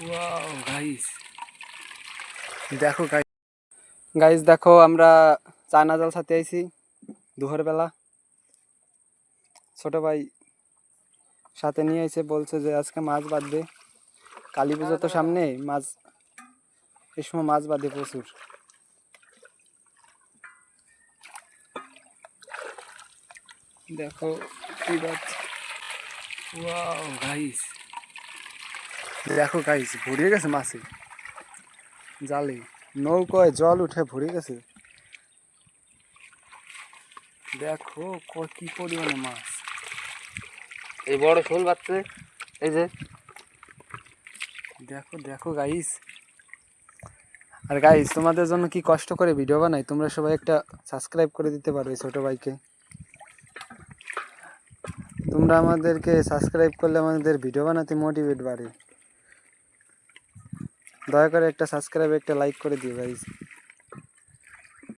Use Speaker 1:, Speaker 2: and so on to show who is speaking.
Speaker 1: Wow guys, দেখো guys দেখো আমরা চায়না জাল ছাড়তে আইছি দুপুর বেলা। ছোট ভাই সাথে নিয়ে এসে বলছে যে আজকে মাছ বাঁধবে, কালী পুজো তো সামনে, মাছ এই সময় মাছ বাঁধে প্রচুর। দেখো কি বাঁধছে। ওয়াও গাইস, দেখো গাইস ভরিয়ে গেছে মাছে, জালে নৌকায় জল উঠে ভরে গেছে। দেখো কি পরিমাণে মাছ,
Speaker 2: এই বড় শোল বাচ্ছে। এই যে
Speaker 1: দেখো দেখো গাইস। আর গাইস তোমাদের জন্য কি কষ্ট করে ভিডিও বানাই, তোমরা সবাই একটা সাবস্ক্রাইব করে দিতে পারো এই ছোট ভাইকে। তোমরা আমাদেরকে সাবস্ক্রাইব করলে আমাদের ভিডিও বানাতে মোটিভেট বাড়ে। দয়া করে একটা সাবস্ক্রাইব একটা লাইক করে দিও গাইস।